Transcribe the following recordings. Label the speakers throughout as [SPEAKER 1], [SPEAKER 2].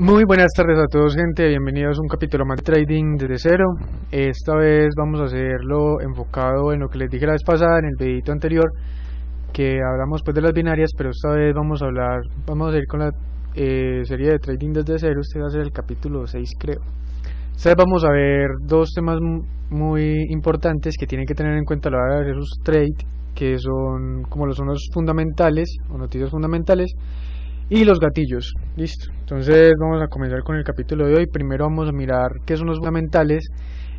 [SPEAKER 1] Muy buenas tardes a todos, gente, bienvenidos a un capítulo más de Trading desde cero. Esta vez vamos a hacerlo enfocado en lo que les dije la vez pasada en el videito anterior, que hablamos pues de las binarias, pero esta vez vamos a ir con la serie de Trading desde cero. Este va a ser el capítulo 6, creo. Esta vez vamos a ver dos temas muy importantes que tienen que tener en cuenta a la hora de hacer sus trade, que son como son los fundamentales o noticias fundamentales y los gatillos. Listo, entonces vamos a comenzar con el capítulo de hoy. Primero vamos a mirar qué son los fundamentales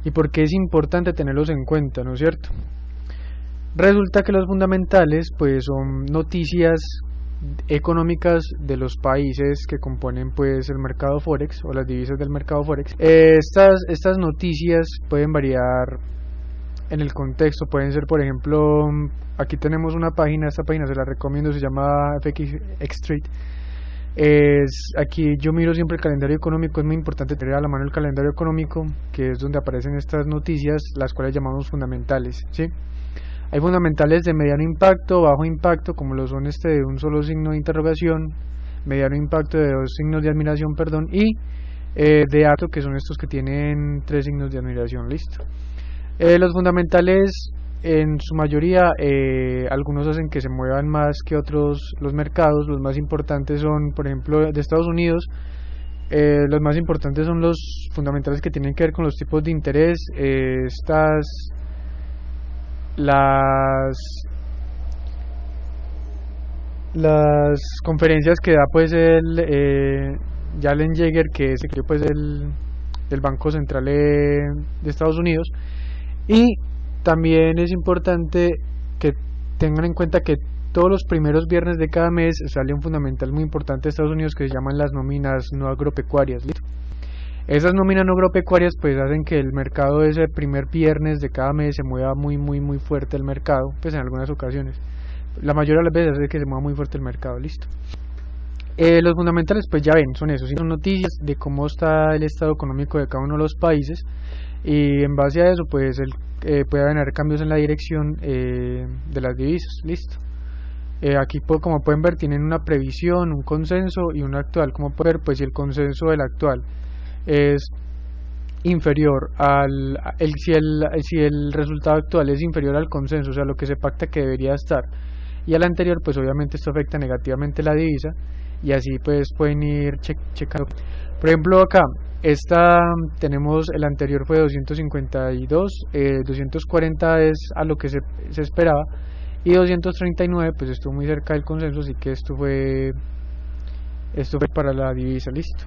[SPEAKER 1] y por qué es importante tenerlos en cuenta, ¿no es cierto? Resulta que los fundamentales pues son noticias económicas de los países que componen pues el mercado forex o las divisas del mercado forex. Estas noticias pueden variar en el contexto, pueden ser, por ejemplo, aquí tenemos una página, esta página se la recomiendo, se llama FX Street. Aquí yo miro siempre el calendario económico. Es muy importante tener a la mano el calendario económico, que es donde aparecen estas noticias, las cuales llamamos fundamentales, ¿sí? Hay fundamentales de mediano impacto, bajo impacto, como lo son de un solo signo de interrogación, mediano impacto de dos signos de admiración, perdón, y de alto, que son estos que tienen tres signos de admiración. Listo. Los fundamentales, en su mayoría, algunos hacen que se muevan más que otros los mercados. Los más importantes son, por ejemplo, de Estados Unidos. Los más importantes son los fundamentales que tienen que ver con los tipos de interés. Las conferencias que da pues el Jalen Yeager, que es pues del Banco Central de Estados Unidos. Y también es importante que tengan en cuenta que todos los primeros viernes de cada mes sale un fundamental muy importante de Estados Unidos que se llaman las nóminas no agropecuarias. ¿Listo? Esas nóminas no agropecuarias pues hacen que el mercado ese primer viernes de cada mes se mueva muy fuerte el mercado, pues en algunas ocasiones. La mayoría de las veces hace que se mueva muy fuerte el mercado. Listo. Los fundamentales pues ya ven, son esos, son noticias de cómo está el estado económico de cada uno de los países, y en base a eso pues puede haber cambios en la dirección de las divisas. Listo. Aquí como pueden ver tienen una previsión, un consenso y un actual. Como pueden ver, pues si el consenso del actual es inferior si el resultado actual es inferior al consenso, o sea, lo que se pacta que debería estar, y al anterior, pues obviamente esto afecta negativamente la divisa, y así pues pueden ir checando. Por ejemplo, acá tenemos el anterior fue 252, 240 es a lo que se esperaba, y 239 pues estuvo muy cerca del consenso, así que esto fue para la divisa. Listo.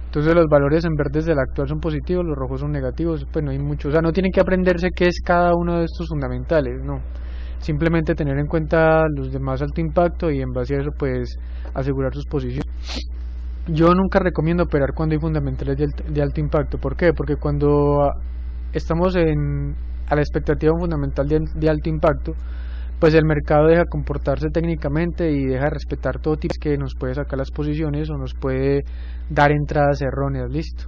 [SPEAKER 1] Entonces los valores en verdes del actual son positivos, los rojos son negativos. Pues no hay mucho, o sea, no tienen que aprenderse qué es cada uno de estos fundamentales, no. Simplemente tener en cuenta los de más alto impacto y en base a eso pues asegurar sus posiciones. Yo nunca recomiendo operar cuando hay fundamentales de alto impacto. ¿Por qué? Porque cuando estamos a la expectativa de un fundamental de alto impacto, pues el mercado deja comportarse técnicamente y deja respetar todo tipo que nos puede sacar las posiciones o nos puede dar entradas erróneas. Listo.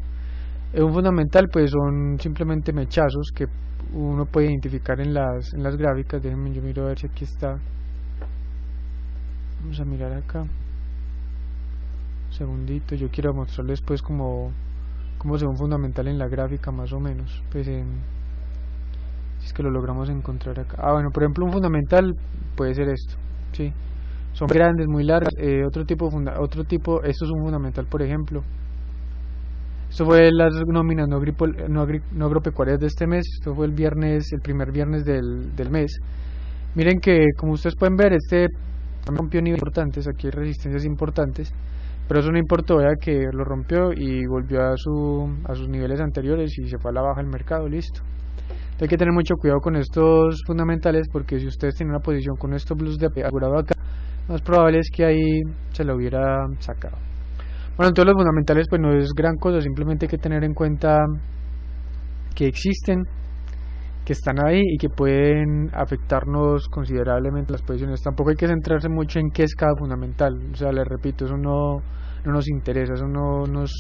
[SPEAKER 1] Un fundamental pues son simplemente mechazos que uno puede identificar en las gráficas. Déjenme, yo miro a ver si aquí está. Vamos a mirar acá. Un segundito, yo quiero mostrarles pues cómo se ve un fundamental en la gráfica más o menos. Pues si es que lo logramos encontrar acá. Bueno, por ejemplo un fundamental puede ser esto, ¿sí? Son grandes, muy largas. Otro tipo, esto es un fundamental, por ejemplo. Esto fue las nóminas no agropecuarias de este mes. Esto fue el primer viernes del mes. Miren que, como ustedes pueden ver, rompió niveles importantes. Aquí hay resistencias importantes, pero eso no importó, ya que lo rompió y volvió a sus niveles anteriores y se fue a la baja el mercado. Listo. Hay que tener mucho cuidado con estos fundamentales, porque si ustedes tienen una posición con estos blues de asegurado acá, más probable es que ahí se lo hubiera sacado. Bueno, entonces los fundamentales pues no es gran cosa, simplemente hay que tener en cuenta que existen, que están ahí y que pueden afectarnos considerablemente las posiciones. Tampoco hay que centrarse mucho en qué es cada fundamental, o sea, les repito, eso no nos interesa, eso no nos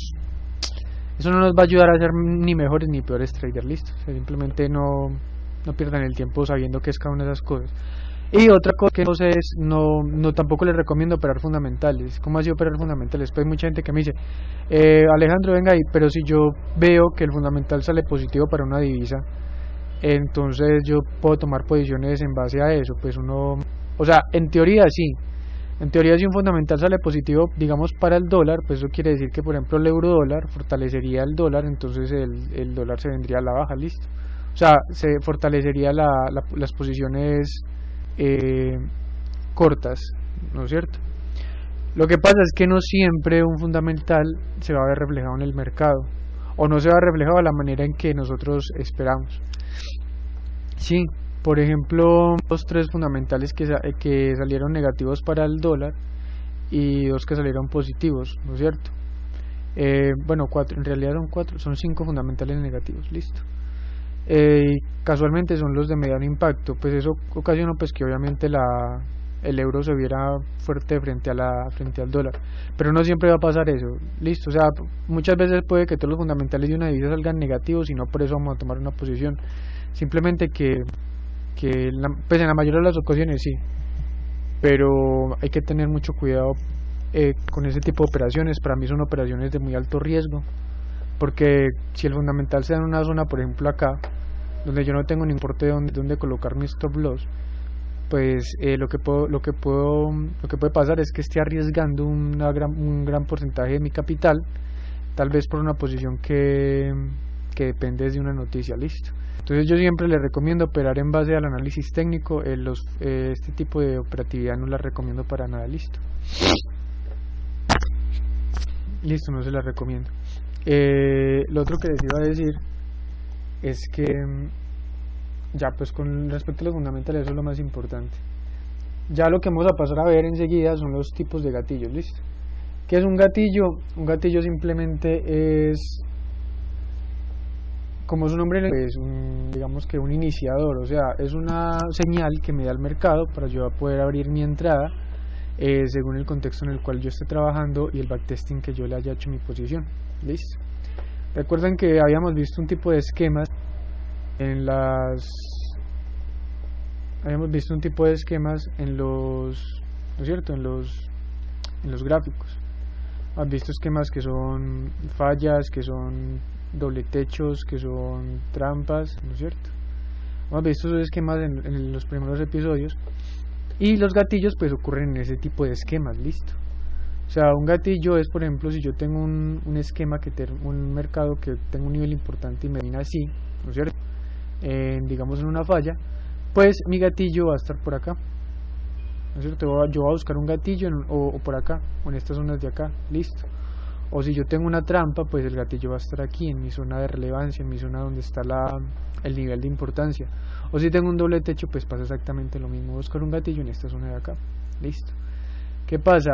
[SPEAKER 1] va a ayudar a ser ni mejores ni peores traders. Listo. O sea, simplemente no pierdan el tiempo sabiendo qué es cada una de esas cosas. Y otra cosa que no sé es, no tampoco les recomiendo operar fundamentales. ¿Cómo así operar fundamentales? Pues hay mucha gente que me dice, Alejandro, venga ahí, pero si yo veo que el fundamental sale positivo para una divisa, entonces yo puedo tomar posiciones en base a eso. Pues uno, o sea, en teoría sí. En teoría, si un fundamental sale positivo, digamos, para el dólar, pues eso quiere decir que, por ejemplo, el euro dólar fortalecería el dólar, entonces el dólar se vendría a la baja, listo. O sea, se fortalecería las posiciones eh, cortas, ¿no es cierto? Lo que pasa es que no siempre un fundamental se va a ver reflejado en el mercado, o no se va a ver reflejado de la manera en que nosotros esperamos. Sí, por ejemplo, los tres fundamentales que salieron negativos para el dólar y dos que salieron positivos, ¿no es cierto? Bueno, cuatro, en realidad son cuatro, son cinco fundamentales negativos, listo. Casualmente son los de mediano impacto, pues eso ocasionó pues que obviamente el euro se viera fuerte frente al dólar, pero no siempre va a pasar eso, listo. O sea, muchas veces puede que todos los fundamentales de una divisa salgan negativos y no por eso vamos a tomar una posición, simplemente pues en la mayoría de las ocasiones sí, pero hay que tener mucho cuidado con ese tipo de operaciones. Para mí son operaciones de muy alto riesgo, porque si el fundamental se da en una zona, por ejemplo acá, donde yo no tengo ni importe de dónde colocar mi stop loss, pues lo que puede pasar es que esté arriesgando un gran porcentaje de mi capital, tal vez por una posición que depende de una noticia, listo. Entonces yo siempre le recomiendo operar en base al análisis técnico. Este tipo de operatividad no la recomiendo para nada, listo. Listo, no se la recomiendo. Lo otro que les iba a decir es que ya pues con respecto a los fundamentales, eso es lo más importante. Ya lo que vamos a pasar a ver enseguida son los tipos de gatillos, listo. ¿Qué es un gatillo? Un gatillo simplemente es, como su nombre es, digamos que un iniciador, o sea, es una señal que me da el mercado para yo poder abrir mi entrada según el contexto en el cual yo esté trabajando y el backtesting que yo le haya hecho mi posición. ¿Listo? Recuerden que habíamos visto un tipo de esquemas habíamos visto un tipo de esquemas ¿no es cierto? En los gráficos. Has visto esquemas que son fallas, que son doble techos, que son trampas, ¿no es cierto? Hemos visto esos esquemas en los primeros episodios, y los gatillos pues ocurren en ese tipo de esquemas, listo. O sea, un gatillo es, por ejemplo, si yo tengo un esquema un mercado que tengo un nivel importante y me viene así, ¿no es cierto? Digamos en una falla, pues mi gatillo va a estar por acá, ¿no es cierto? Yo voy a buscar un gatillo o por acá, o en estas zonas de acá, listo. O si yo tengo una trampa, pues el gatillo va a estar aquí, en mi zona de relevancia, en mi zona donde está el nivel de importancia. O si tengo un doble techo, pues pasa exactamente lo mismo, buscar un gatillo en esta zona de acá, listo. ¿Qué pasa?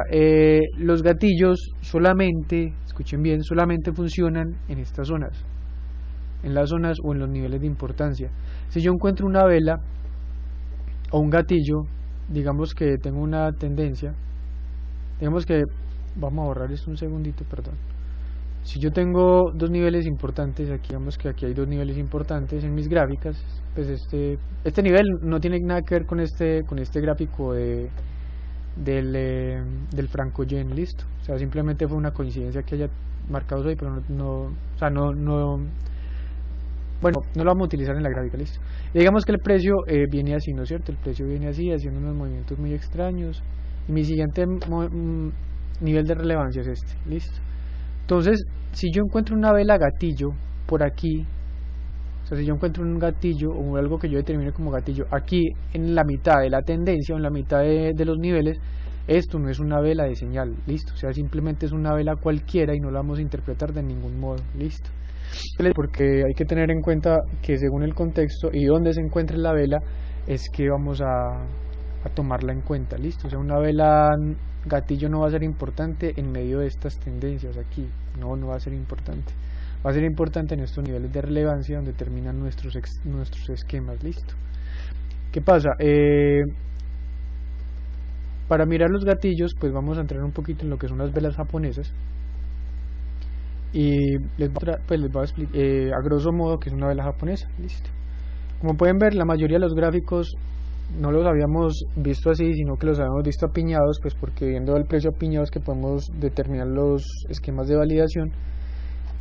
[SPEAKER 1] Los gatillos solamente, escuchen bien, solamente funcionan en estas zonas, en las zonas o en los niveles de importancia. Si yo encuentro una vela o un gatillo, digamos que tengo una tendencia, digamos que, vamos a borrar esto un segundito, perdón. Si yo tengo dos niveles importantes, aquí digamos que aquí hay dos niveles importantes en mis gráficas, pues este nivel no tiene nada que ver con este gráfico del franco yen, listo. O sea, simplemente fue una coincidencia que haya marcado hoy, pero bueno, no lo vamos a utilizar en la gráfica, listo. Y digamos que el precio viene así, ¿no es cierto? El precio viene así, haciendo unos movimientos muy extraños, y mi siguiente nivel de relevancia es este, listo. Entonces, si yo encuentro una vela gatillo por aquí, o sea, si yo encuentro un gatillo o algo que yo determine como gatillo aquí en la mitad de la tendencia o en la mitad de los niveles, esto no es una vela de señal, listo. O sea, simplemente es una vela cualquiera y no la vamos a interpretar de ningún modo, listo. Porque hay que tener en cuenta que según el contexto y donde se encuentre la vela es que vamos a tomarla en cuenta, listo. O sea, una vela gatillo no va a ser importante en medio de estas tendencias aquí, no va a ser importante. Va a ser importante en estos niveles de relevancia donde terminan nuestros esquemas, listo. ¿Qué pasa? Para mirar los gatillos, pues vamos a entrar un poquito en lo que son las velas japonesas. Y les voy a explicar a grosso modo que es una vela japonesa, listo. Como pueden ver, la mayoría de los gráficos no los habíamos visto así, sino que los habíamos visto apiñados, pues porque viendo el precio apiñados que podemos determinar los esquemas de validación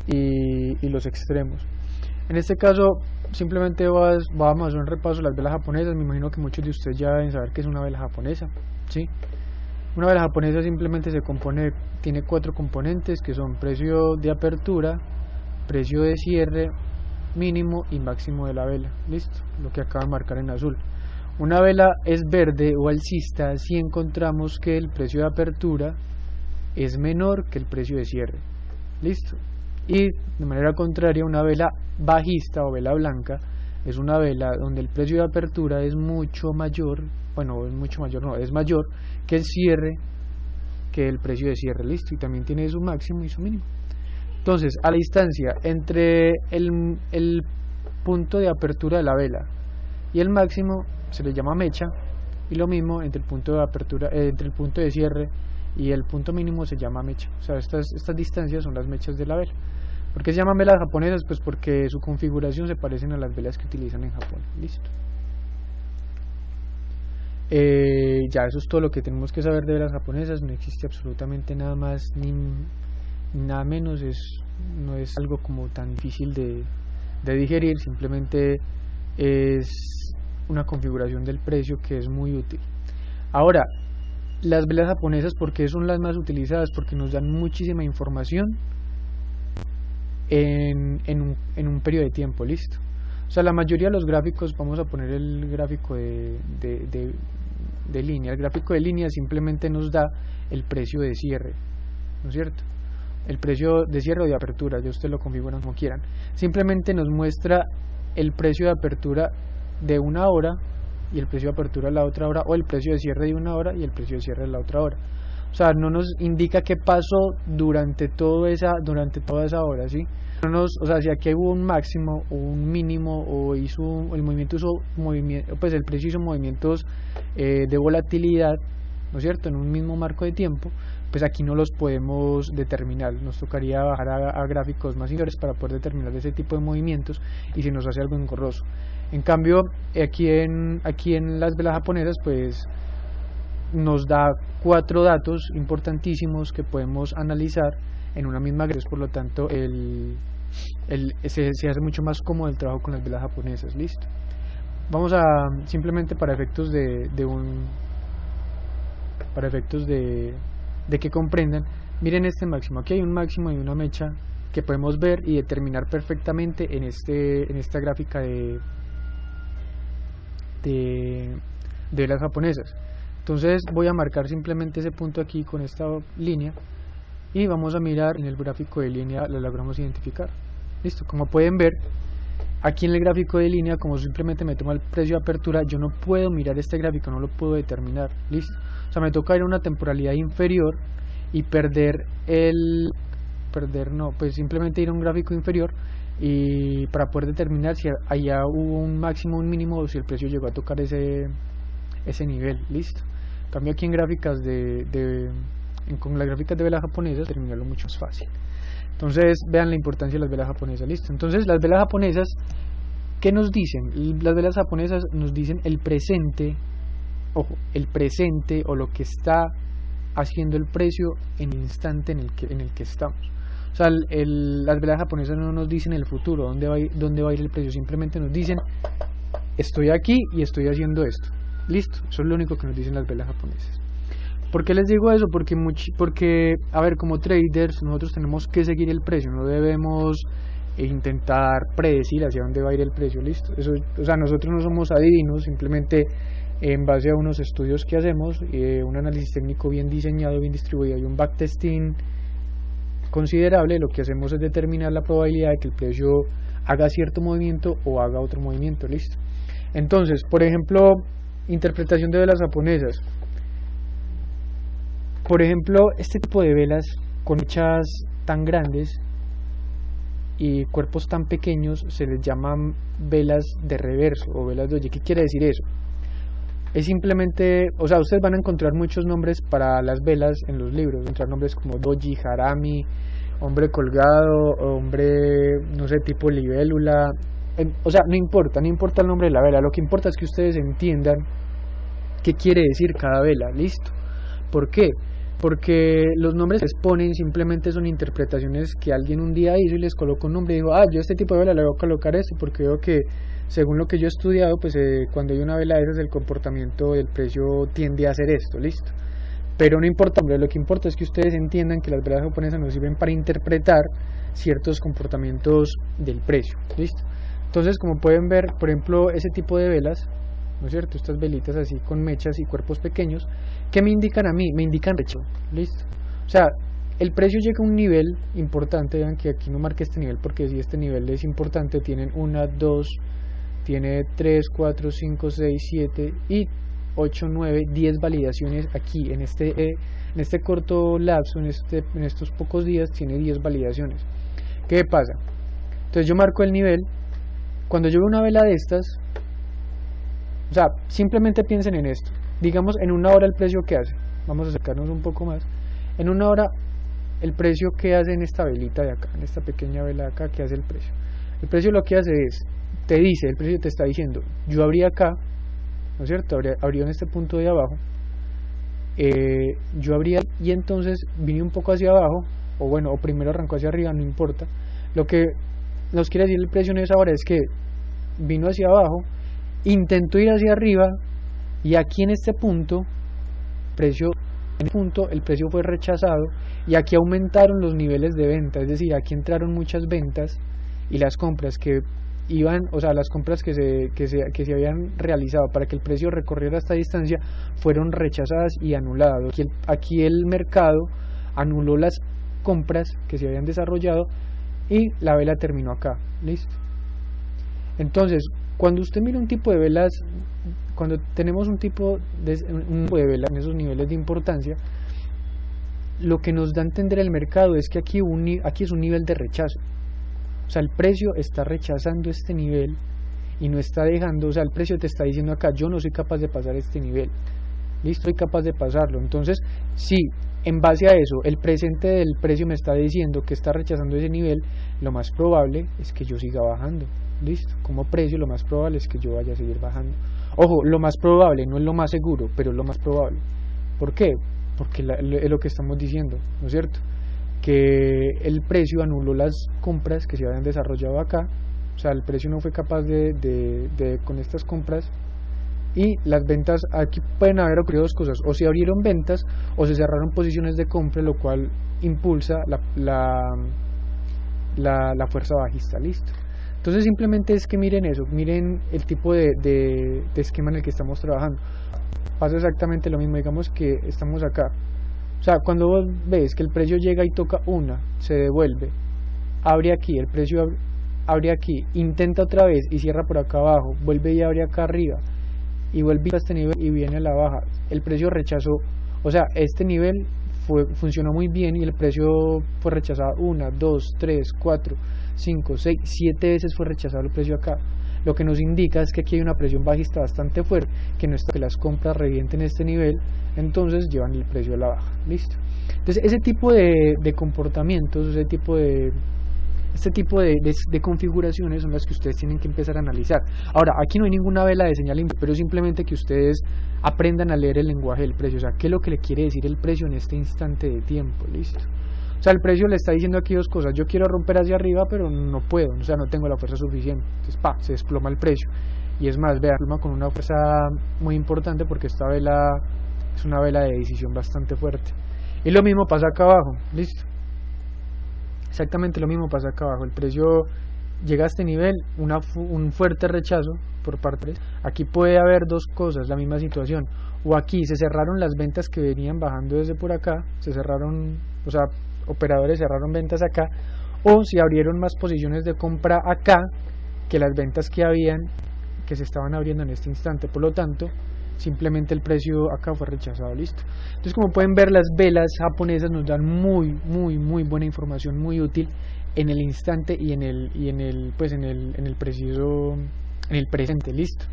[SPEAKER 1] y los extremos. En este caso simplemente vamos a hacer un repaso de las velas japonesas. Me imagino que muchos de ustedes ya deben saber qué es una vela japonesa, ¿sí? Una vela japonesa simplemente tiene 4 componentes, que son precio de apertura, precio de cierre, mínimo y máximo de la vela. Listo, lo que acaba de marcar en azul. Una vela es verde o alcista si encontramos que el precio de apertura es menor que el precio de cierre. Listo. Y de manera contraria, una vela bajista o vela blanca es una vela donde el precio de apertura es mucho mayor, es mayor que el cierre, que el precio de cierre. Listo. Y también tiene su máximo y su mínimo. Entonces, a la distancia entre el punto de apertura de la vela y el máximo se le llama mecha, y lo mismo entre el punto de apertura, entre el punto de cierre y el punto mínimo se llama mecha. O sea, estas distancias son las mechas de la vela. ¿Por qué se llaman velas japonesas? Pues porque su configuración se parecen a las velas que utilizan en Japón. Listo. Ya eso es todo lo que tenemos que saber de velas japonesas. No existe absolutamente nada más ni nada menos. No es algo como tan difícil de digerir. Simplemente es una configuración del precio que es muy útil. Ahora, las velas japonesas, ¿por qué son las más utilizadas? Porque nos dan muchísima información en un periodo de tiempo. Listo. O sea, la mayoría de los gráficos, vamos a poner el gráfico de línea. El gráfico de línea simplemente nos da el precio de cierre, ¿no es cierto? El precio de cierre o de apertura, ya ustedes lo configuran como quieran. Simplemente nos muestra el precio de apertura de una hora y el precio de apertura de la otra hora, o el precio de cierre de una hora y el precio de cierre de la otra hora. O sea, no nos indica qué pasó durante toda esa hora, ¿sí? O sea, si aquí hubo un máximo o un mínimo, o el precio hizo movimientos de volatilidad, ¿no es cierto?, en un mismo marco de tiempo, pues aquí no los podemos determinar. Nos tocaría bajar a gráficos más inferiores para poder determinar ese tipo de movimientos y si nos hace algo engorroso. En cambio, aquí en las velas japonesas, pues nos da 4 datos importantísimos que podemos analizar en una misma gráfica. Por lo tanto, se hace mucho más cómodo el trabajo con las velas japonesas. Listo. Vamos a simplemente para efectos de que comprendan, miren este máximo. Aquí hay un máximo y una mecha que podemos ver y determinar perfectamente en esta gráfica de velas japonesas. Entonces voy a marcar simplemente ese punto aquí con esta línea y vamos a mirar en el gráfico de línea, lo logramos identificar. Listo. Como pueden ver, aquí en el gráfico de línea, como simplemente me toma el precio de apertura, yo no puedo mirar este gráfico, no lo puedo determinar. Listo. O sea, me toca ir a una temporalidad inferior y pues simplemente ir a un gráfico inferior y para poder determinar si allá hubo un máximo, un mínimo, o si el precio llegó a tocar ese nivel. Listo. En cambio, aquí en gráficas con las gráficas de velas japonesas, terminarlo mucho más fácil. Entonces vean la importancia de las velas japonesas. Listo. Entonces las velas japonesas, ¿qué nos dicen? Las velas japonesas nos dicen el presente, ojo, el presente o lo que está haciendo el precio en el instante en el que estamos. O sea, las velas japonesas no nos dicen el futuro, dónde va a ir el precio, simplemente nos dicen estoy aquí y estoy haciendo esto. Listo, eso es lo único que nos dicen las velas japonesas. ¿Por qué les digo eso? Porque a ver, como traders nosotros tenemos que seguir el precio, no debemos intentar predecir hacia dónde va a ir el precio. Listo. Eso, o sea, nosotros no somos adivinos, simplemente en base a unos estudios que hacemos, un análisis técnico bien diseñado, bien distribuido y un backtesting considerable, lo que hacemos es determinar la probabilidad de que el precio haga cierto movimiento o haga otro movimiento. Listo. Entonces, por ejemplo, interpretación de velas japonesas. Por ejemplo, este tipo de velas con mechas tan grandes y cuerpos tan pequeños se les llaman velas de reverso o velas de Oye. ¿Qué quiere decir eso? Es simplemente, o sea, ustedes van a encontrar muchos nombres para las velas en los libros, van a encontrar nombres como doji, harami, hombre colgado, hombre, no sé, tipo libélula. O sea, no importa el nombre de la vela, lo que importa es que ustedes entiendan qué quiere decir cada vela, listo. ¿Por qué? Porque los nombres que les ponen simplemente son interpretaciones que alguien un día hizo y les colocó un nombre y dijo, yo a este tipo de vela le voy a colocar esto porque veo que según lo que yo he estudiado, pues cuando hay una vela de esas el comportamiento del precio tiende a hacer esto, listo. Pero no importa, hombre, lo que importa es que ustedes entiendan que las velas japonesas nos sirven para interpretar ciertos comportamientos del precio, listo. Entonces, como pueden ver, por ejemplo, ese tipo de velas, ¿no es cierto? Estas velitas así con mechas y cuerpos pequeños, ¿qué me indican a mí? Me indican rechazo, listo. O sea, el precio llega a un nivel importante, vean que aquí no marqué este nivel porque si este nivel es importante, tienen 1, 2, tiene 3, 4, 5, 6, 7 y 8, 9, 10 validaciones aquí, en este corto lapso, en estos pocos días, tiene 10 validaciones. ¿Qué pasa? Entonces yo marco el nivel, cuando yo veo una vela de estas, o sea, simplemente piensen en esto, digamos en una hora el precio que hace, vamos a acercarnos un poco más, en una hora el precio que hace en esta velita de acá, en esta pequeña vela de acá, ¿qué hace el precio? El precio lo que hace es, te dice, el precio te está diciendo, yo abrí acá, ¿no es cierto? Abrió en este punto de abajo, yo abría y entonces vine un poco hacia abajo, o bueno, o primero arrancó hacia arriba, no importa. Lo que nos quiere decir el precio en esa hora es que vino hacia abajo, intentó ir hacia arriba y aquí en este punto, el precio fue rechazado y aquí aumentaron los niveles de venta, es decir, aquí entraron muchas ventas y las compras que iban, o sea, las compras que se habían realizado para que el precio recorriera esta distancia fueron rechazadas y anuladas. Aquí el mercado anuló las compras que se habían desarrollado y la vela terminó acá, listo. Entonces, cuando usted mira un tipo de velas, cuando tenemos un tipo de vela en esos niveles de importancia, lo que nos da a entender el mercado es que aquí es un nivel de rechazo. O sea, el precio está rechazando este nivel y no está dejando, o sea, el precio te está diciendo acá, yo no soy capaz de pasar este nivel, listo, soy capaz de pasarlo. Entonces, si en base a eso el presente del precio me está diciendo que está rechazando ese nivel, lo más probable es que yo siga bajando, listo. Como precio, lo más probable es que yo vaya a seguir bajando. Ojo, lo más probable, no es lo más seguro, pero es lo más probable. ¿Por qué? Porque es lo que estamos diciendo, ¿no es cierto? Que el precio anuló las compras que se habían desarrollado acá, o sea, el precio no fue capaz con estas compras, y las ventas, aquí pueden haber ocurrido dos cosas, o se abrieron ventas o se cerraron posiciones de compra, lo cual impulsa la fuerza bajista, listo. Entonces simplemente es que miren eso, miren el tipo de esquema en el que estamos trabajando. Pasa exactamente lo mismo, digamos que estamos acá. O sea, cuando vos ves que el precio llega y toca una, se devuelve, abre aquí, el precio abre aquí, intenta otra vez y cierra por acá abajo, vuelve y abre acá arriba, y vuelve a este nivel y viene a la baja, el precio rechazó, o sea, este nivel funcionó muy bien y el precio fue rechazado 1, 2, 3, 4, 5, 6, 7 veces fue rechazado el precio acá. Lo que nos indica es que aquí hay una presión bajista bastante fuerte, que no está que las compras revienten este nivel, entonces llevan el precio a la baja, listo. Entonces ese tipo de comportamientos, este tipo de configuraciones son las que ustedes tienen que empezar a analizar. Ahora, aquí no hay ninguna vela de señal, pero simplemente que ustedes aprendan a leer el lenguaje del precio, o sea, qué es lo que le quiere decir el precio en este instante de tiempo, listo. O sea, el precio le está diciendo aquí dos cosas, yo quiero romper hacia arriba, pero no puedo, o sea, no tengo la fuerza suficiente, entonces se desploma el precio, y es más, vea, desploma con una fuerza muy importante porque esta vela es una vela de decisión bastante fuerte. Y lo mismo pasa acá abajo, listo. Exactamente lo mismo pasa acá abajo, el precio llega a este nivel, un fuerte rechazo por parte. Aquí puede haber dos cosas, la misma situación, o aquí se cerraron las ventas que venían bajando desde por acá, se cerraron, o sea, operadores cerraron ventas acá, o se abrieron más posiciones de compra acá que las ventas que se estaban abriendo en este instante, por lo tanto simplemente el precio acá fue rechazado, listo. Entonces, como pueden ver, las velas japonesas nos dan muy buena información, muy útil en el instante y en el preciso, en el presente, listo.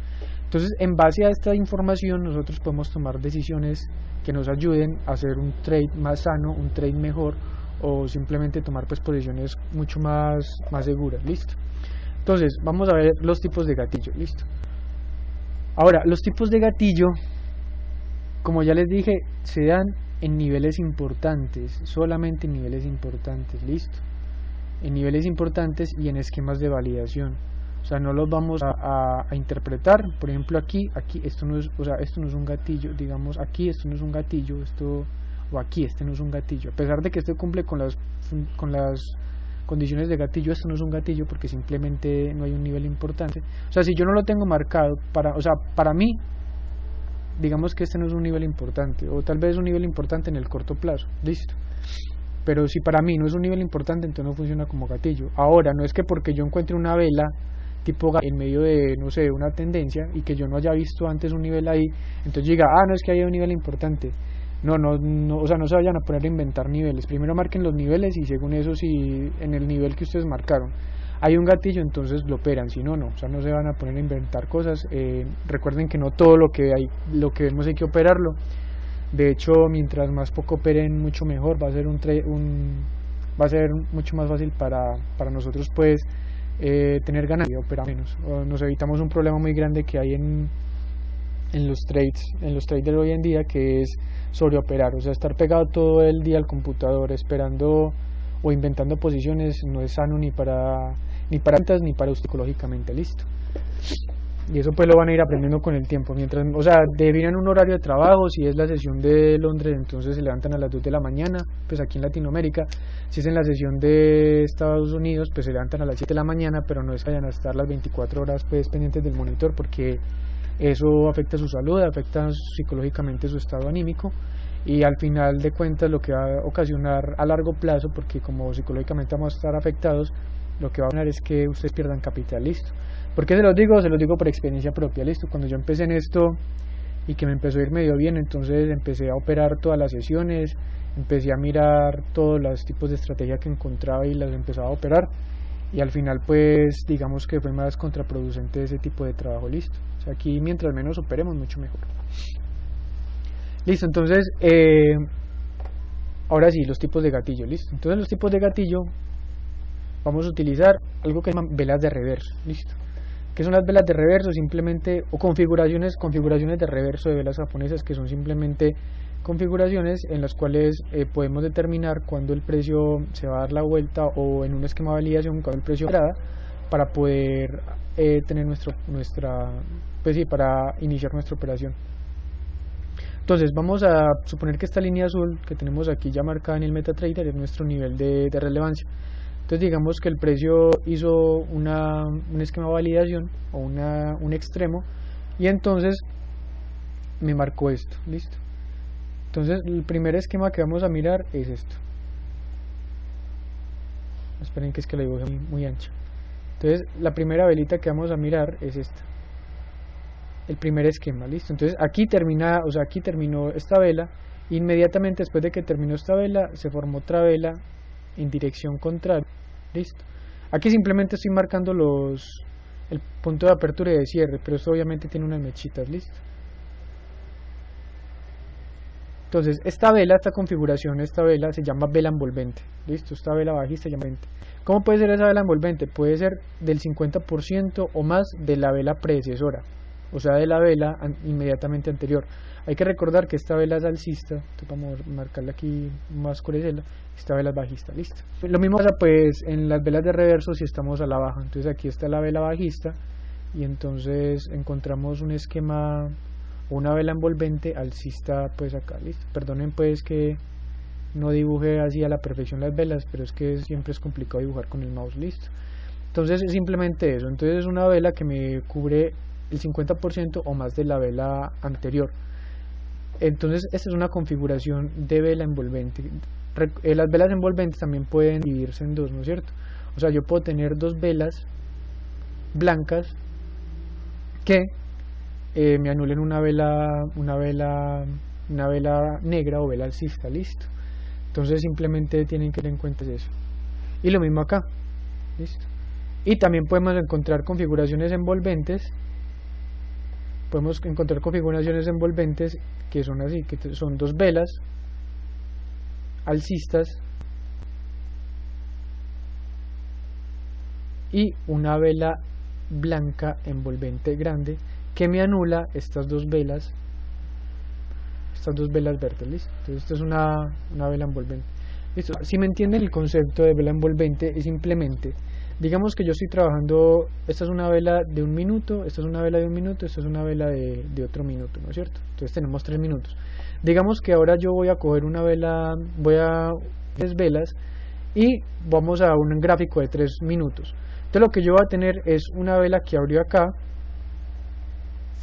[SPEAKER 1] Entonces, en base a esta información nosotros podemos tomar decisiones que nos ayuden a hacer un trade más sano, un trade mejor, o simplemente tomar posiciones mucho más seguras, listo. Entonces, vamos a ver los tipos de gatillo, listo. Ahora, los tipos de gatillo como ya les dije, se dan en niveles importantes, solamente en niveles importantes, listo, en niveles importantes y en esquemas de validación. O sea, no los vamos a interpretar. Por ejemplo, aquí esto no es, o sea, esto no es un gatillo, digamos, aquí esto no es un gatillo, esto, o aquí este no es un gatillo. A pesar de que esto cumple con las condiciones de gatillo, esto no es un gatillo porque simplemente no hay un nivel importante. O sea, si yo no lo tengo marcado, o sea, para mí, digamos que este no es un nivel importante, o tal vez un nivel importante en el corto plazo, listo. Pero si para mí no es un nivel importante, entonces no funciona como gatillo. Ahora, no es que porque yo encuentre una vela tipo en medio de, no sé, una tendencia y que yo no haya visto antes un nivel ahí, entonces diga, no es que haya un nivel importante. No, o sea, no se vayan a poner a inventar niveles. Primero marquen los niveles y según eso, si en el nivel que ustedes marcaron hay un gatillo, entonces lo operan. Si no, no. O sea, no se van a poner a inventar cosas. Recuerden que no todo lo que vemos hay que operarlo. De hecho, mientras más poco operen, mucho mejor. Va a ser va a ser mucho más fácil para nosotros, pues, tener ganancia y operar menos. Nos evitamos un problema muy grande que hay en los traders hoy en día, que es sobreoperar. O sea, estar pegado todo el día al computador esperando o inventando posiciones no es sano ni para ventas ni para usted psicológicamente, listo. Y eso pues lo van a ir aprendiendo con el tiempo. Mientras, o sea, definan un horario de trabajo. Si es la sesión de Londres, entonces se levantan a las 2 de la mañana, pues aquí en Latinoamérica. Si es en la sesión de Estados Unidos, pues se levantan a las 7 de la mañana, pero no es que vayan a estar las 24 horas pues pendientes del monitor, porque eso afecta su salud, afecta psicológicamente su estado anímico, y al final de cuentas lo que va a ocasionar a largo plazo, porque como psicológicamente vamos a estar afectados, lo que va a ocasionar es que ustedes pierdan capital, listo. ¿Por qué se los digo? Se los digo por experiencia propia, listo. Cuando yo empecé en esto y que me empezó a ir medio bien, entonces empecé a operar todas las sesiones, empecé a mirar todos los tipos de estrategia que encontraba y las empezaba a operar, y al final pues digamos que fue más contraproducente ese tipo de trabajo, listo. O sea, aquí mientras menos operemos, mucho mejor. Listo, entonces ahora sí, los tipos de gatillo, listo. Entonces los tipos de gatillo vamos a utilizar algo que se llaman velas de reverso, listo. ¿Qué son las velas de reverso? Simplemente, o configuraciones de reverso de velas japonesas, que son simplemente configuraciones en las cuales podemos determinar cuándo el precio se va a dar la vuelta, o en un esquema de validación cuándo el precio entrada, para poder tener pues sí, para iniciar nuestra operación. Entonces vamos a suponer que esta línea azul que tenemos aquí ya marcada en el MetaTrader es nuestro nivel de relevancia. Entonces digamos que el precio hizo un esquema de validación o un extremo, y entonces me marcó esto, listo. Entonces el primer esquema que vamos a mirar es esto. Esperen que es que la dibujé muy ancha. Entonces la primera velita que vamos a mirar es esta, el primer esquema, listo. Entonces aquí terminó esta vela. Inmediatamente después de que terminó esta vela se formó otra vela en dirección contraria, listo. Aquí simplemente estoy marcando el punto de apertura y de cierre, pero esto obviamente tiene unas mechitas, listo. Entonces esta configuración, esta vela se llama vela envolvente, listo. Esta vela bajista se llama envolvente. ¿Cómo puede ser esa vela envolvente? Puede ser del 50% o más de la vela predecesora, o sea, de la vela inmediatamente anterior. Hay que recordar que esta vela es alcista, entonces vamos a marcarla aquí más oscurecerla. Esta vela es bajista, listo. Lo mismo pasa pues en las velas de reverso si estamos a la baja. Entonces aquí está la vela bajista, y entonces encontramos un esquema, una vela envolvente alcista pues acá, listo. Perdonen pues que no dibuje así a la perfección las velas, pero es que siempre es complicado dibujar con el mouse, listo. Entonces es simplemente eso. Entonces es una vela que me cubre el 50% o más de la vela anterior. Entonces esta es una configuración de vela envolvente. Las velas envolventes también pueden dividirse en dos, ¿no es cierto? O sea, yo puedo tener dos velas blancas que me anulen una vela negra o vela alcista, listo. Entonces simplemente tienen que tener en cuenta eso. Y lo mismo acá, listo. Y también podemos encontrar configuraciones envolventes. Podemos encontrar configuraciones envolventes que son así, que son dos velas alcistas y una vela blanca envolvente grande que me anula estas dos velas estas dos velas verdes, listo. Entonces esto es una vela envolvente, listo. Si me entienden el concepto de vela envolvente, es simplemente, digamos que yo estoy trabajando, esta es una vela de 1 minuto, esta es una vela de 1 minuto, esta es una vela de otro minuto, ¿no es cierto? Entonces tenemos 3 minutos. Digamos que ahora yo voy a coger una vela, voy a 3 velas y vamos a un gráfico de 3 minutos. Entonces lo que yo voy a tener es una vela que abrió acá,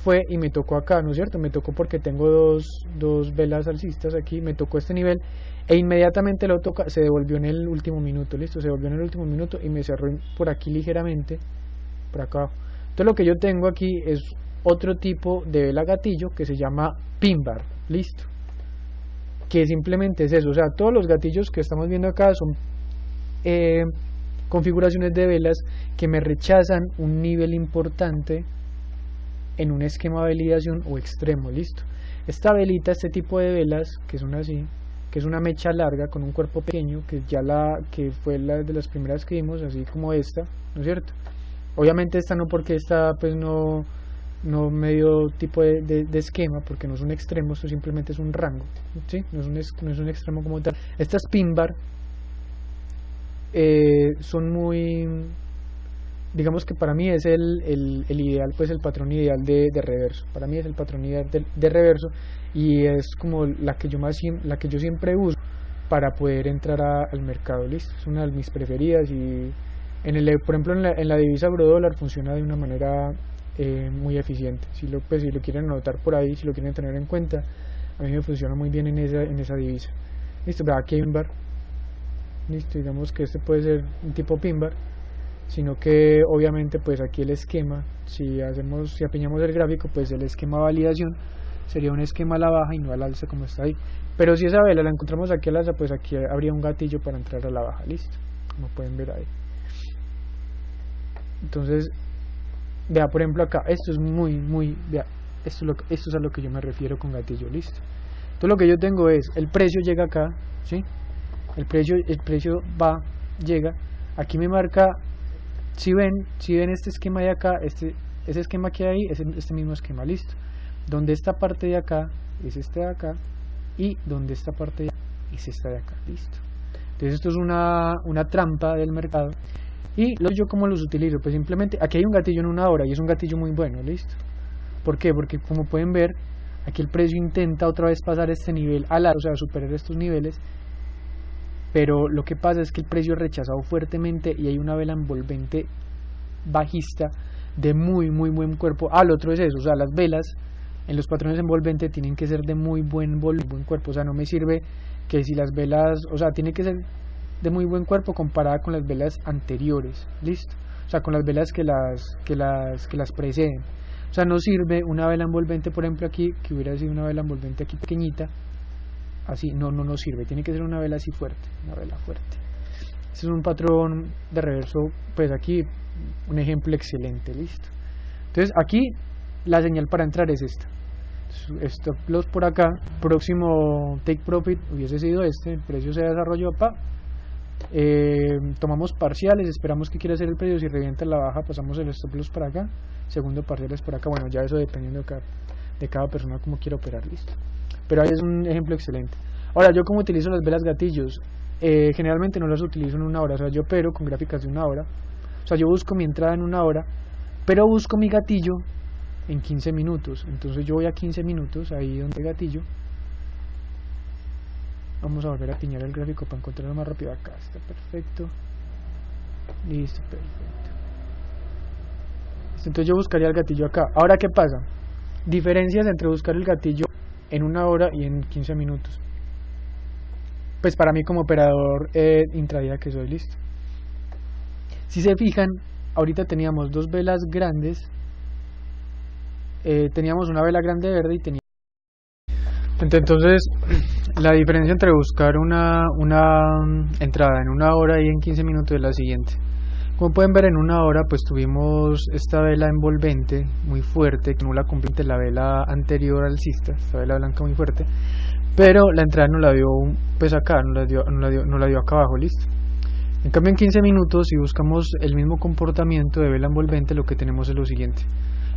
[SPEAKER 1] fue y me tocó acá, ¿no es cierto? Me tocó porque tengo dos velas alcistas aquí, me tocó este nivel e inmediatamente lo toca, se devolvió en el último minuto, listo, se devolvió en el último minuto y me cerró por aquí ligeramente, por acá abajo. Entonces lo que yo tengo aquí es otro tipo de vela gatillo que se llama pin bar, listo, que simplemente es eso, o sea, todos los gatillos que estamos viendo acá son configuraciones de velas que me rechazan un nivel importante en un esquema de validación o extremo, listo. Esta velita, este tipo de velas que son así, que es una mecha larga con un cuerpo pequeño, que que fue la de las primeras que vimos, así como esta, ¿no es cierto? Obviamente esta no, porque esta pues no medio tipo de esquema, porque no es un extremo, esto simplemente es un rango, ¿sí? No es un extremo como tal. Estas pin bar son muy, digamos que para mí es el ideal, pues el patrón ideal de reverso. Para mí es el patrón ideal de reverso y es como la que yo siempre uso para poder entrar al mercado, listo. Es una de mis preferidas y por ejemplo en la divisa euro-dólar funciona de una manera muy eficiente. Si lo quieren anotar por ahí, si lo quieren tener en cuenta, a mí me funciona muy bien en esa divisa. Listo, aquí hay un bar. Listo, digamos que este puede ser un tipo pin bar, sino que obviamente pues aquí el esquema, si apiñamos el gráfico, pues el esquema de validación sería un esquema a la baja y no al alza como está ahí. Pero si esa vela la encontramos aquí al alza, pues aquí habría un gatillo para entrar a la baja, listo, como pueden ver ahí. Entonces vea, por ejemplo acá, esto es vea, esto es a lo que yo me refiero con gatillo, listo. Entonces lo que yo tengo es, el precio llega acá, ¿sí? El precio llega, aquí me marca, si ven este esquema de acá, ese esquema que hay es este mismo esquema, listo. Donde esta parte de acá es este de acá y donde esta parte de acá es esta de acá, listo. Entonces esto es una trampa del mercado. Y yo cómo los utilizo, pues simplemente aquí hay un gatillo en 1 hora y es un gatillo muy bueno, listo. ¿Por qué? Porque como pueden ver, aquí el precio intenta otra vez pasar este nivel al alza, o sea, superar estos niveles, pero lo que pasa es que el precio es rechazado fuertemente y hay una vela envolvente bajista de muy buen cuerpo. Lo otro es eso, o sea, las velas en los patrones envolventes tienen que ser de muy buen cuerpo, o sea, no me sirve que si las velas, o sea, tiene que ser de muy buen cuerpo comparada con las velas anteriores, listo, o sea, con las velas que las preceden. O sea, no sirve una vela envolvente, por ejemplo aquí, que hubiera sido una vela envolvente aquí pequeñita, así, no sirve, tiene que ser una vela así fuerte, una vela fuerte. Este es un patrón de reverso, pues aquí un ejemplo excelente, listo. Entonces aquí la señal para entrar es esta, stop loss por acá, próximo take profit hubiese sido el precio se desarrolló, tomamos parciales, esperamos que quiera hacer el precio, si revienta la baja pasamos el stop loss para acá, segundo parcial es por acá, bueno, ya eso dependiendo de cada persona como quiera operar, listo. Pero ahí es un ejemplo excelente. Ahora, yo como utilizo las velas gatillos, generalmente no las utilizo en 1 hora, o sea, yo opero con gráficas de 1 hora, o sea, yo busco mi entrada en 1 hora, pero busco mi gatillo en 15 minutos, entonces yo voy a 15 minutos, ahí donde el gatillo, vamos a volver a piñar el gráfico para encontrarlo más rápido, acá está perfecto, listo, perfecto. Entonces yo buscaría el gatillo acá. Ahora, ¿qué pasa? Diferencias entre buscar el gatillo en 1 hora y en 15 minutos. Pues para mí como operador intradía que soy, listo. Si se fijan, ahorita teníamos 2 velas grandes, teníamos una vela grande verde y teníamos... Entonces la diferencia entre buscar una entrada en 1 hora y en 15 minutos es la siguiente. Como pueden ver, en 1 hora pues tuvimos esta vela envolvente muy fuerte que anula completamente la vela anterior alcista, esta vela blanca muy fuerte, pero la entrada no la dio pues acá, no la dio acá abajo, listo. En cambio en 15 minutos, si buscamos el mismo comportamiento de vela envolvente, lo que tenemos es lo siguiente.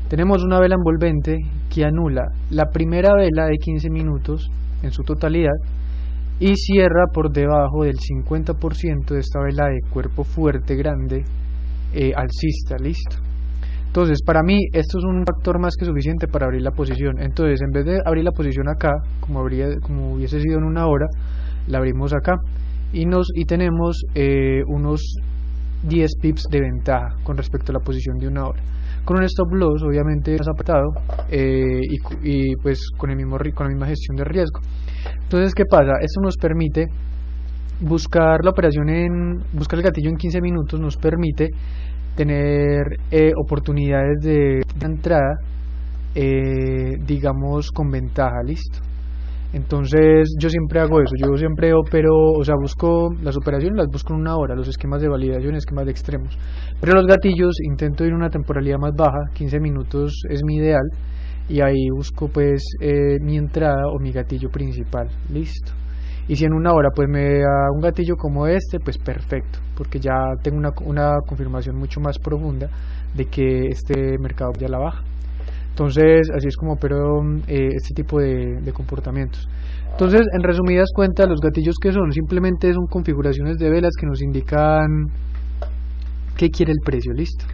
[SPEAKER 1] tenemos una vela envolvente que anula la primera vela de 15 minutos en su totalidad y cierra por debajo del 50% de esta vela de cuerpo fuerte grande alcista. Listo. Entonces para mí esto es un factor más que suficiente para abrir la posición. Entonces en vez de abrir la posición acá como hubiese sido en una hora, la abrimos acá y tenemos unos 10 pips de ventaja con respecto a la posición de una hora, con un stop loss obviamente más apretado y pues con la misma gestión de riesgo. Entonces, ¿qué pasa? Esto nos permite buscar la operación buscar el gatillo en 15 minutos, nos permite tener oportunidades de entrada digamos con ventaja. Listo. Entonces yo siempre hago eso, yo siempre opero, o sea, busco las operaciones, las busco en una hora, los esquemas de validación, esquemas de extremos, pero los gatillos intento ir a una temporalidad más baja, 15 minutos es mi ideal, y ahí busco pues mi entrada o mi gatillo principal. Listo. Y si en una hora pues me da un gatillo como este, pues perfecto, porque ya tengo una confirmación mucho más profunda de que este mercado ya la baja. Entonces así es como opero este tipo de comportamientos. Entonces, en resumidas cuentas, los gatillos que son simplemente son configuraciones de velas que nos indican qué quiere el precio. Listo.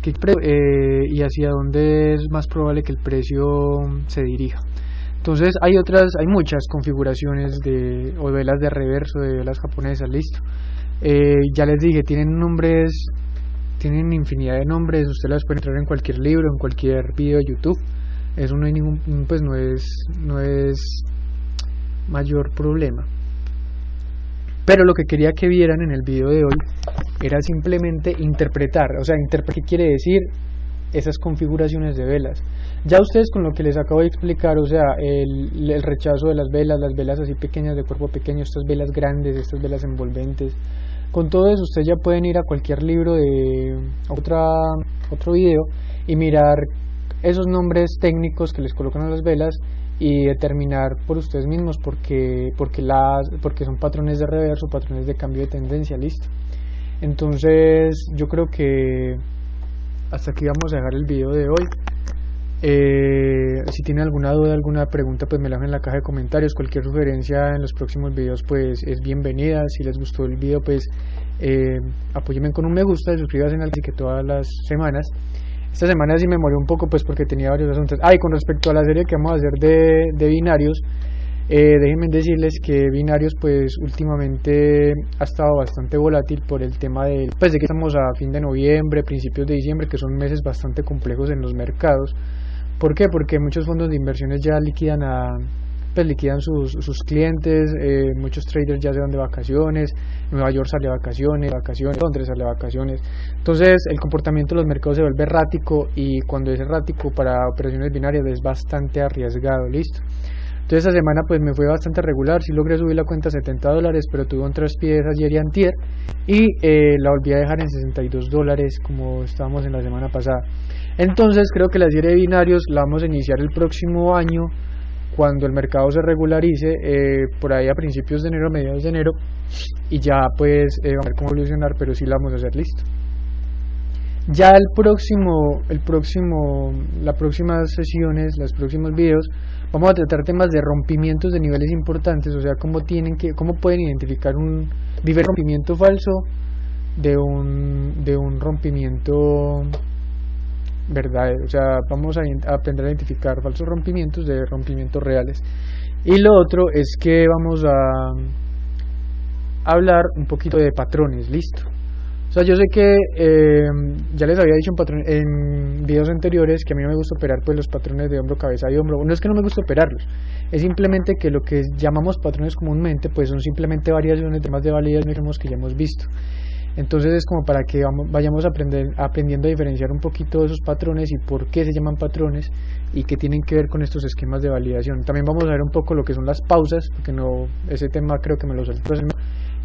[SPEAKER 1] Y hacia dónde es más probable que el precio se dirija. Entonces hay muchas configuraciones o velas de reverso, de velas japonesas. Listo. Ya les dije, tienen infinidad de nombres, ustedes las pueden entrar en cualquier libro, en cualquier video de YouTube. Eso no hay no es mayor problema. Pero lo que quería que vieran en el video de hoy era simplemente interpretar, o sea, qué quiere decir esas configuraciones de velas. Ya ustedes con lo que les acabo de explicar, o sea, el rechazo de las velas así pequeñas de cuerpo pequeño, estas velas grandes, estas velas envolventes, con todo eso ustedes ya pueden ir a cualquier libro de otro video y mirar esos nombres técnicos que les colocan a las velas y determinar por ustedes mismos porque son patrones de reverso, patrones de cambio de tendencia. Listo. Entonces yo creo que hasta aquí vamos a dejar el video de hoy. Si tienen alguna duda, alguna pregunta, pues me la dejan en la caja de comentarios. Cualquier sugerencia en los próximos videos pues es bienvenida. Si les gustó el video, pues apóyenme con un me gusta y suscríbanse al canal, que todas las semanas. Esta semana sí me morí un poco pues porque tenía varios asuntos. Y con respecto a la serie que vamos a hacer de binarios, déjenme decirles que binarios pues últimamente ha estado bastante volátil por el tema de que estamos a fin de noviembre, principios de diciembre, que son meses bastante complejos en los mercados. ¿Por qué? Porque muchos fondos de inversiones ya liquidan sus clientes, muchos traders ya se van de vacaciones, Nueva York sale de vacaciones, Londres sale de vacaciones, entonces el comportamiento de los mercados se vuelve errático, y cuando es errático para operaciones binarias es bastante arriesgado. Listo. Entonces esta semana pues me fue bastante regular, sí logré subir la cuenta a $70, pero tuve un traspié ayer y antier, y la volví a dejar en $62 como estábamos en la semana pasada. Entonces creo que la serie de binarios la vamos a iniciar el próximo año, cuando el mercado se regularice, por ahí a principios de enero, mediados de enero, y ya pues vamos a ver cómo evolucionar, pero sí la vamos a hacer. Listo. Ya las próximas sesiones, los próximos videos, vamos a tratar temas de rompimientos de niveles importantes, o sea, cómo pueden identificar un rompimiento falso de un rompimiento verdadero. O sea, vamos a aprender a identificar falsos rompimientos de rompimientos reales. Y lo otro es que vamos a hablar un poquito de patrones. Listo. O sea, yo sé que ya les había dicho en videos anteriores que a mí no me gusta operar pues los patrones de hombro, cabeza y hombro. No es que no me gusta operarlos, es simplemente que lo que llamamos patrones comúnmente pues son simplemente variaciones de más de validaciones que ya hemos visto. Entonces es como para que vayamos aprendiendo a diferenciar un poquito de esos patrones y por qué se llaman patrones y qué tienen que ver con estos esquemas de validación. También vamos a ver un poco lo que son las pausas, porque ese tema creo que me lo saltó,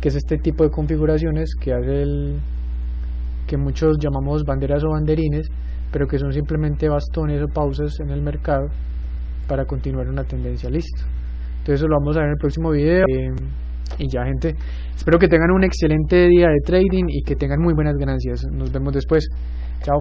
[SPEAKER 1] que es este tipo de configuraciones que muchos llamamos banderas o banderines, pero que son simplemente bastones o pausas en el mercado para continuar una tendencia. Listo. Entonces eso lo vamos a ver en el próximo video. Y ya, gente, espero que tengan un excelente día de trading y que tengan muy buenas ganancias. Nos vemos después. Chao.